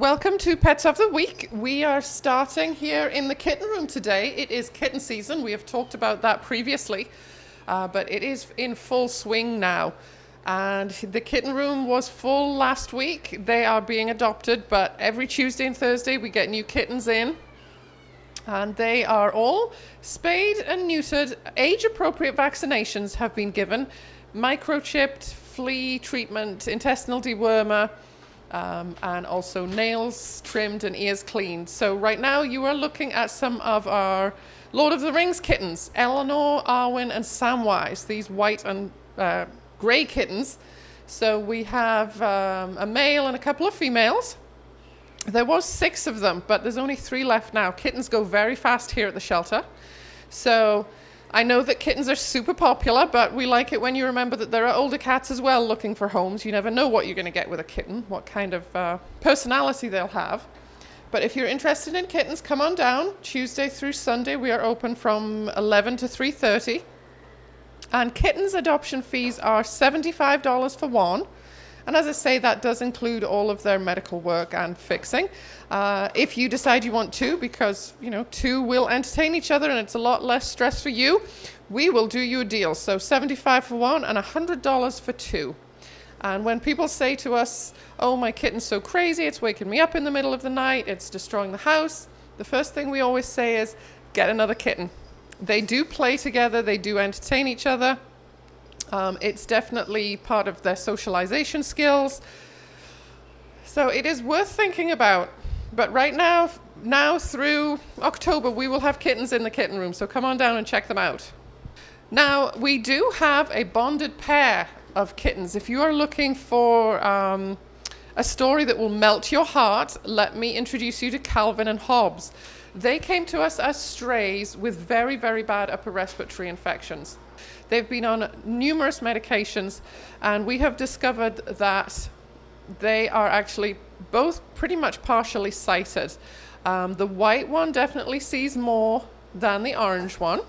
Welcome to Pets of the Week. We are starting here in the kitten room today. It is kitten season. We have talked about that previously, but it is in full swing now. And the kitten room was full last week. They are being adopted, but every Tuesday and Thursday we get new kittens in. And they are all spayed and neutered. Age-appropriate vaccinations have been given. Microchipped, flea treatment, intestinal dewormer, and also nails trimmed and ears cleaned. So right now you are looking at some of our Lord of the Rings kittens, Eleanor, Arwen, and Samwise, these white and grey kittens. So we have a male and a couple of females. There was 6 of them, but there's only 3 left now. Kittens go very fast here at the shelter. So I know that kittens are super popular, but we like it when you remember that there are older cats as well looking for homes. You never know what you're going to get with a kitten, what kind of personality they'll have. But if you're interested in kittens, come on down. Tuesday through Sunday, we are open from 11 to 3:30. And kittens adoption fees are $75 for one. And as I say, that does include all of their medical work and fixing. If you decide you want 2, because, 2 will entertain each other and it's a lot less stress for you, we will do you a deal. So $75 for one and $100 for 2. And when people say to us, oh, my kitten's so crazy, it's waking me up in the middle of the night, it's destroying the house, the first thing we always say is, get another kitten. They do play together, they do entertain each other. It's definitely part of their socialization skills. So it is worth thinking about. But right now through October, we will have kittens in the kitten room. So come on down and check them out. Now, we do have a bonded pair of kittens. If you are looking for a story that will melt your heart, let me introduce you to Calvin and Hobbes. They came to us as strays with very, very bad upper respiratory infections. They've been on numerous medications, and we have discovered that they are actually both pretty much partially sighted. The white one definitely sees more than the orange one.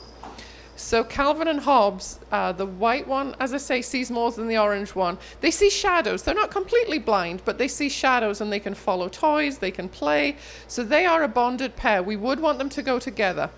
So Calvin and Hobbes, the white one, as I say, sees more than the orange one. They see shadows. They're not completely blind, but they see shadows and they can follow toys, they can play. So they are a bonded pair. We would want them to go together.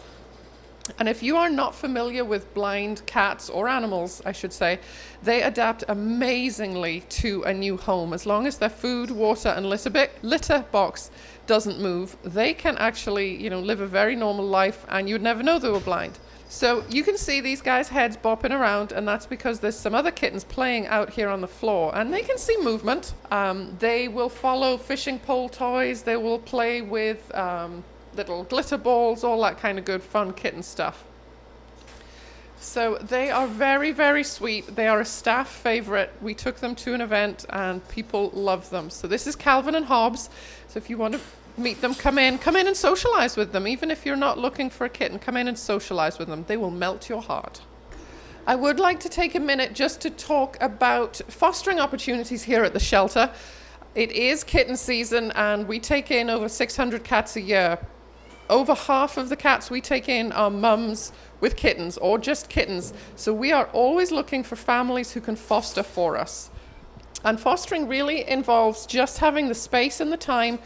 And if you are not familiar with blind cats or animals, I should say, they adapt amazingly to a new home. As long as their food, water, and litter box doesn't move, they can actually, live a very normal life, and you'd never know they were blind. So you can see these guys' heads bopping around, and that's because there's some other kittens playing out here on the floor, and they can see movement. They will follow fishing pole toys. They will play with little glitter balls, all that kind of good fun kitten stuff. So they are very, very sweet. They are a staff favorite. We took them to an event and people love them. So this is Calvin and Hobbes. So if you want to meet them, come in and socialize with them. Even if you're not looking for a kitten, come in and socialize with them. They will melt your heart. I would like to take a minute just to talk about fostering opportunities here at the shelter. It is kitten season and we take in over 600 cats a year. Over half of the cats we take in are mums with kittens or just kittens. So we are always looking for families who can foster for us. And fostering really involves just having the space and the time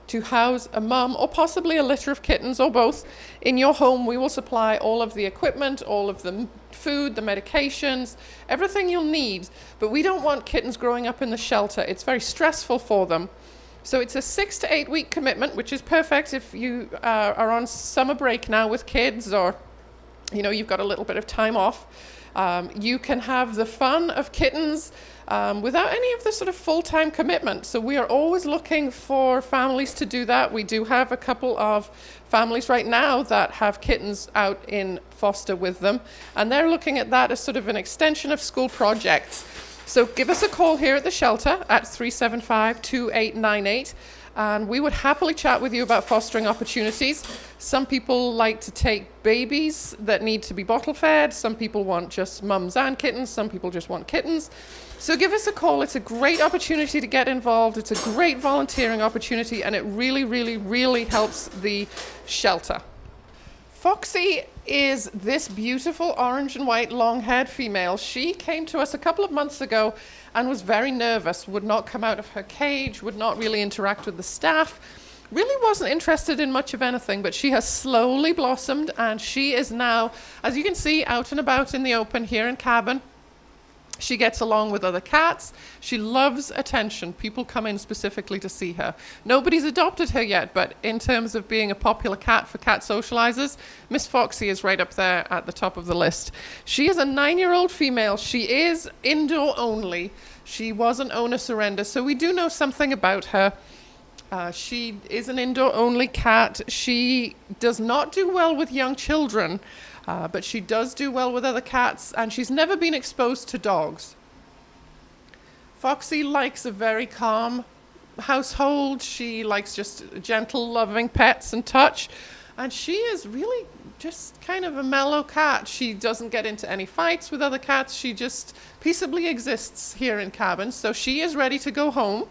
to house a mum or possibly a litter of kittens or both in your home. We will supply all of the equipment, all of the food, the medications, everything you'll need. But we don't want kittens growing up in the shelter. It's very stressful for them. So it's a 6 to 8 week commitment, which is perfect if you are on summer break now with kids, or you've got a little bit of time off. You can have the fun of kittens without any of the sort of full-time commitment. So we are always looking for families to do that. We do have a couple of families right now that have kittens out in foster with them, and they're looking at that as sort of an extension of school projects. So give us a call here at the shelter at 375-2898, and we would happily chat with you about fostering opportunities. Some people like to take babies that need to be bottle fed. Some people want just mums and kittens. Some people just want kittens. So give us a call. It's a great opportunity to get involved. It's a great volunteering opportunity, and it really, really, really helps the shelter. Foxy is this beautiful orange and white long-haired female. She came to us a couple of months ago and was very nervous, would not come out of her cage, would not really interact with the staff, really wasn't interested in much of anything, but she has slowly blossomed, and she is now, as you can see, out and about in the open here in Cavan. She gets along with other cats. She loves attention. People come in specifically to see her. Nobody's adopted her yet, but in terms of being a popular cat for cat socializers, Miss Foxy is right up there at the top of the list. She is a 9-year-old female. She is indoor only. She was an owner surrender, so we do know something about her. She is an indoor-only cat. She does not do well with young children, but she does do well with other cats, and she's never been exposed to dogs. Foxy likes a very calm household. She likes just gentle, loving pets and touch, and she is really just kind of a mellow cat. She doesn't get into any fights with other cats. She just peaceably exists here in Cavan, so she is ready to go home.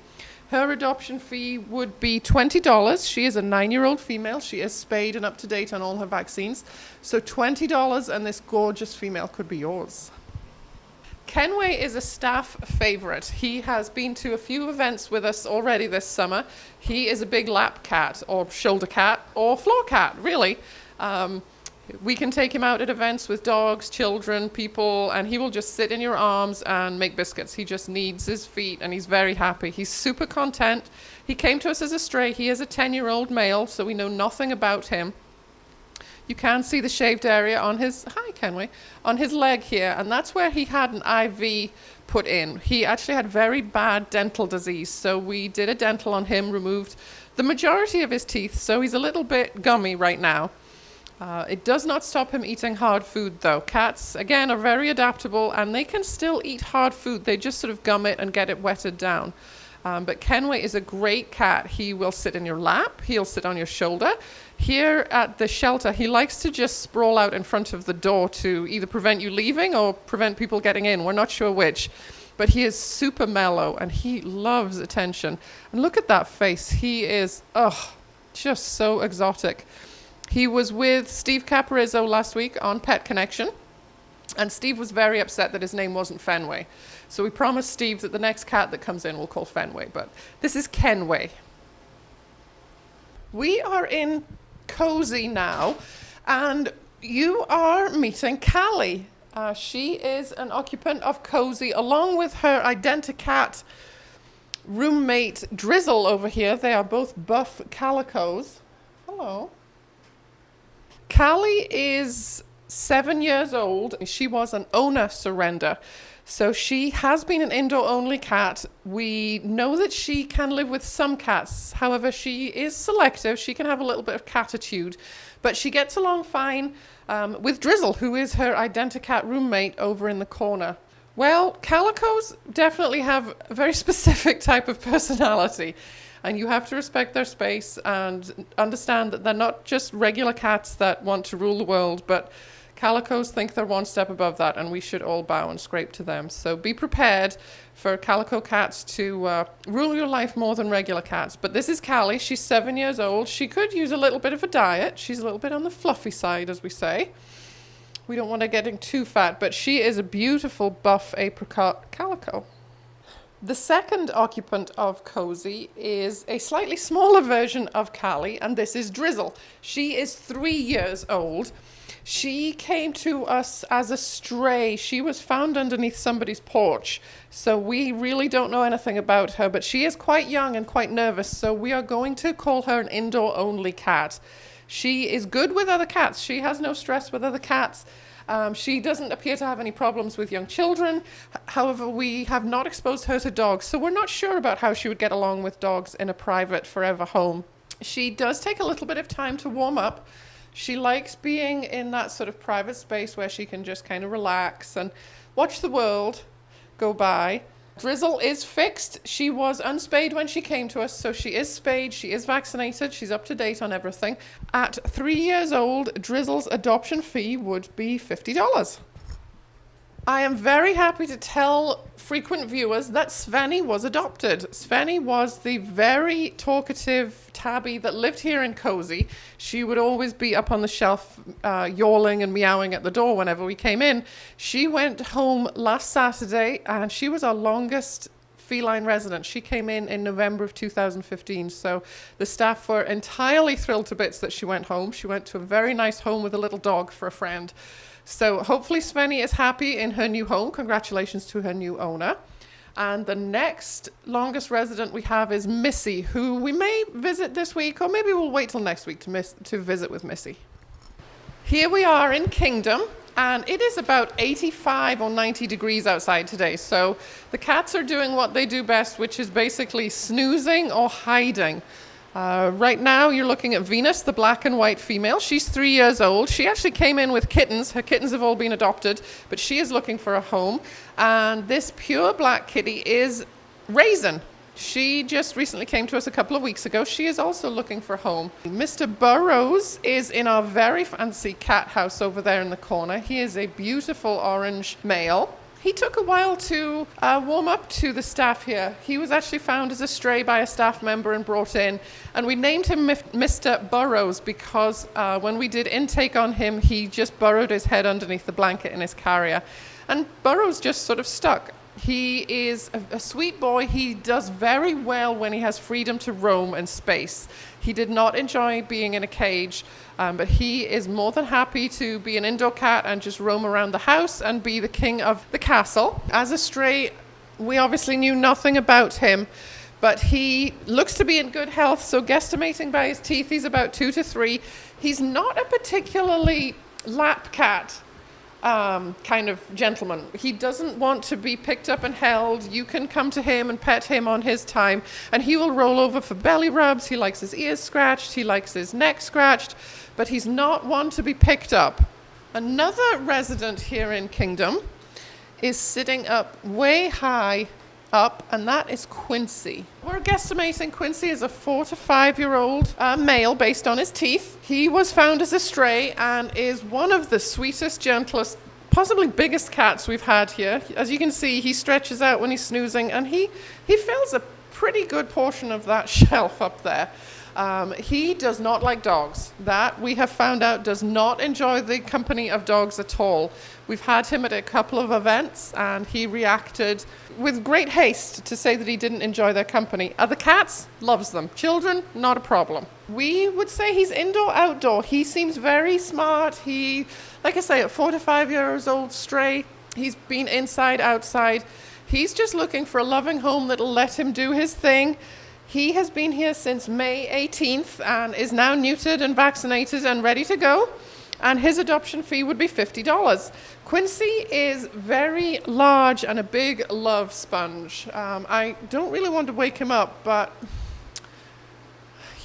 Her adoption fee would be $20. She is a 9-year-old female. She is spayed and up to date on all her vaccines. So $20 and this gorgeous female could be yours. Kenway is a staff favorite. He has been to a few events with us already this summer. He is a big lap cat or shoulder cat or floor cat, really. We can take him out at events with dogs, children, people, and he will just sit in your arms and make biscuits. He just needs his feet, and he's very happy. He's super content. He came to us as a stray. He is a 10-year-old male, so we know nothing about him. You can see the shaved area on his, hi Kenway, on his leg here, and that's where he had an IV put in. He actually had very bad dental disease, so we did a dental on him, removed the majority of his teeth, so he's a little bit gummy right now. It does not stop him eating hard food, though. Cats, again, are very adaptable, and they can still eat hard food. They just sort of gum it and get it wetted down. But Kenway is a great cat. He will sit in your lap. He'll sit on your shoulder. Here at the shelter, he likes to just sprawl out in front of the door to either prevent you leaving or prevent people getting in. We're not sure which. But he is super mellow, and he loves attention. And look at that face. He is, just so exotic. He was with Steve Caparizzo last week on Pet Connection, and Steve was very upset that his name wasn't Fenway. So we promised Steve that the next cat that comes in we'll call Fenway, but this is Kenway. We are in Cozy now, and you are meeting Callie. She is an occupant of Cozy, along with her Identicat roommate Drizzle over here. They are both buff calicos. Hello. Callie is 7 years old. She was an owner surrender. So she has been an indoor-only cat. We know that she can live with some cats. However, she is selective. She can have a little bit of catitude. But she gets along fine with Drizzle, who is her Identicat roommate over in the corner. Well, calicos definitely have a very specific type of personality. And you have to respect their space and understand that they're not just regular cats that want to rule the world, but calicos think they're one step above that, and we should all bow and scrape to them. So be prepared for calico cats to rule your life more than regular cats. But this is Callie. She's 7 years old. She could use a little bit of a diet. She's a little bit on the fluffy side, as we say. We don't want her getting too fat, but she is a beautiful buff apricot calico. The second occupant of Cozy is a slightly smaller version of Callie, and this is Drizzle. She is 3 years old. She came to us as a stray. She was found underneath somebody's porch, so we really don't know anything about her, but she is quite young and quite nervous, so we are going to call her an indoor-only cat. She is good with other cats. She has no stress with other cats. She doesn't appear to have any problems with young children. However, we have not exposed her to dogs, so we're not sure about how she would get along with dogs in a private, forever home. She does take a little bit of time to warm up. She likes being in that sort of private space where she can just kind of relax and watch the world go by. Drizzle is fixed. She was unspayed when she came to us, so she is spayed, she is vaccinated, she's up to date on everything. At 3 years old, Drizzle's adoption fee would be $50. I am very happy to tell frequent viewers that Svenny was adopted. Svenny was the very talkative tabby that lived here in Cozy. She would always be up on the shelf yawling and meowing at the door whenever we came in. She went home last Saturday and she was our longest feline resident. She came in November of 2015, so the staff were entirely thrilled to bits that she went home. She went to a very nice home with a little dog for a friend. So hopefully Svenny is happy in her new home. Congratulations to her new owner. And the next longest resident we have is Missy, who we may visit this week, or maybe we'll wait till next week to visit with Missy. Here we are in Kingdom, and it is about 85 or 90 degrees outside today. So the cats are doing what they do best, which is basically snoozing or hiding. Right now, you're looking at Venus, the black and white female. She's 3 years old. She actually came in with kittens. Her kittens have all been adopted, but she is looking for a home. And this pure black kitty is Raisin. She just recently came to us a couple of weeks ago. She is also looking for a home. Mr. Burrows is in our very fancy cat house over there in the corner. He is a beautiful orange male. He took a while to warm up to the staff here. He was actually found as a stray by a staff member and brought in. And we named him Mr. Burrows because when we did intake on him, he just burrowed his head underneath the blanket in his carrier. And Burrows just sort of stuck. He is a sweet boy. He does very well when he has freedom to roam and space. He did not enjoy being in a cage, but he is more than happy to be an indoor cat and just roam around the house and be the king of the castle. As a stray, we obviously knew nothing about him, but he looks to be in good health, so guesstimating by his teeth, he's about 2 to 3. He's not a particularly lap cat kind of gentleman. He doesn't want to be picked up and held. You can come to him and pet him on his time, and he will roll over for belly rubs. He likes his ears scratched. He likes his neck scratched, but he's not one to be picked up. Another resident here in Kingdom is sitting up way high up, and that is Quincy. We're guesstimating Quincy is a 4 to 5 year old male based on his teeth. He was found as a stray and is one of the sweetest, gentlest, possibly biggest cats we've had here. As you can see, he stretches out when he's snoozing, and he fills a pretty good portion of that shelf up there. He does not like dogs. That we have found out does not enjoy the company of dogs at all. We've had him at a couple of events and he reacted with great haste to say that he didn't enjoy their company. Other cats, loves them. Children, not a problem. We would say he's indoor-outdoor. He seems very smart. He, like I say, at 4 to 5 years old, stray. He's been inside, outside. He's just looking for a loving home that'll let him do his thing. He has been here since May 18th and is now neutered and vaccinated and ready to go. And his adoption fee would be $50. Quincy is very large and a big love sponge. I don't really want to wake him up, but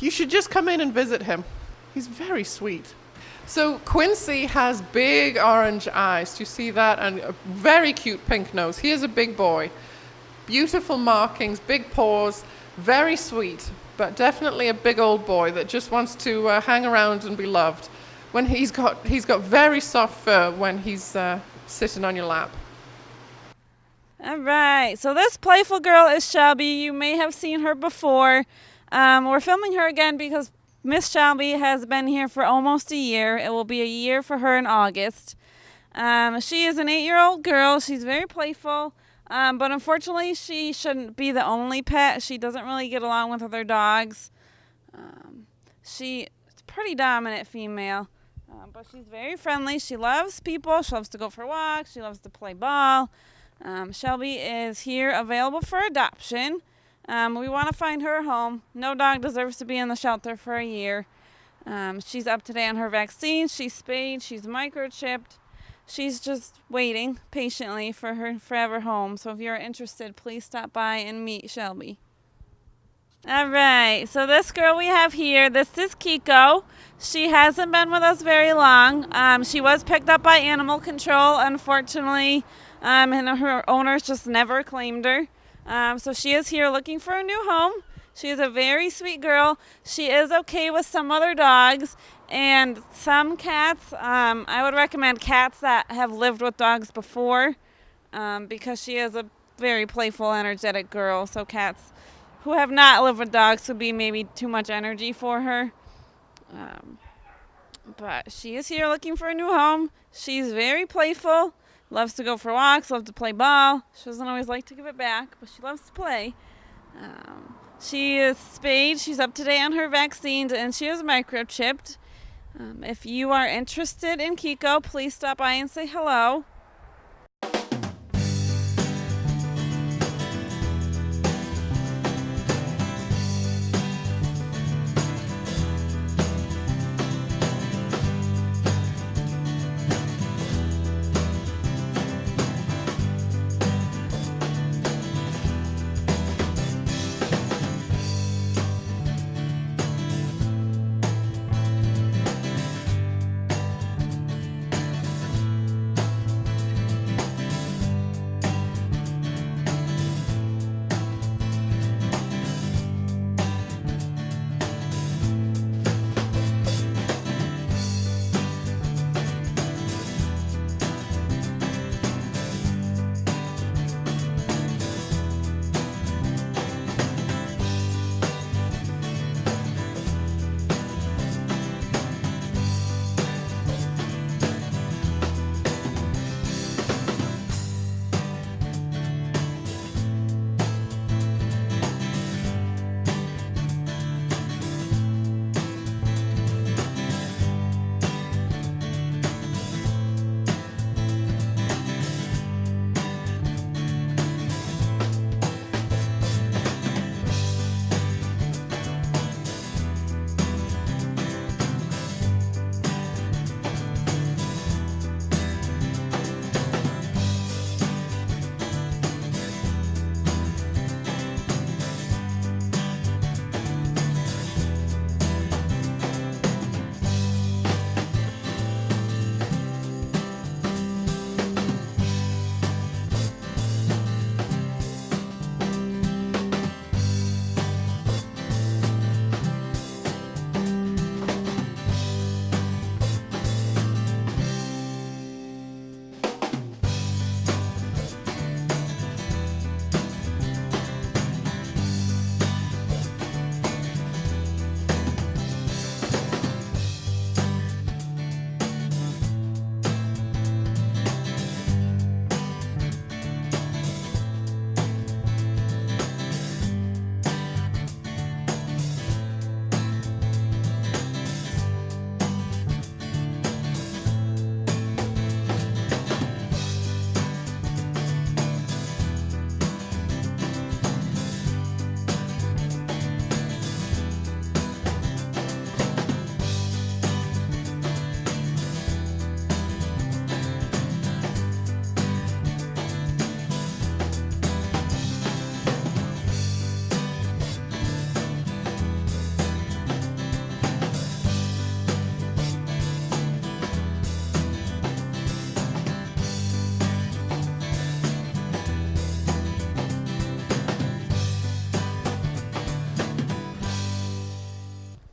you should just come in and visit him. He's very sweet. So Quincy has big orange eyes. Do you see that? And a very cute pink nose. He is a big boy. Beautiful markings, big paws, very sweet, but definitely a big old boy that just wants to hang around and be loved. When he's got very soft fur when he's sitting on your lap. All right, so this playful girl is Shelby. You may have seen her before. We're filming her again because Miss Shelby has been here for almost a year. It will be a year for her in August. She is an 8-year-old girl. She's very playful, but unfortunately she shouldn't be the only pet. She doesn't really get along with other dogs. She's a pretty dominant female. But she's very friendly. She loves people. She loves to go for walks. She loves to play ball. Shelby is here available for adoption. We want to find her a home. No dog deserves to be in the shelter for a year. She's up to date on her vaccine. She's spayed. She's microchipped. She's just waiting patiently for her forever home. So if you're interested, please stop by and meet Shelby. All right, so this girl we have here, this is Kiko. She hasn't been with us very long. She was picked up by animal control, unfortunately, and her owners just never claimed her. So she is here looking for a new home. She is a very sweet girl. She is okay with some other dogs and some cats. I would recommend cats that have lived with dogs before. because she is a very playful, energetic girl. So cats who have not lived with dogs would be maybe too much energy for her. But she is here looking for a new home. She's very playful, loves to go for walks, loves to play ball. She doesn't always like to give it back, but she loves to play. She is spayed. She's up to date on her vaccines, and she is microchipped. If you are interested in Kiko, please stop by and say hello.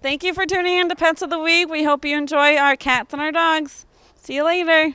Thank you for tuning in to Pets of the Week. We hope you enjoy our cats and our dogs. See you later.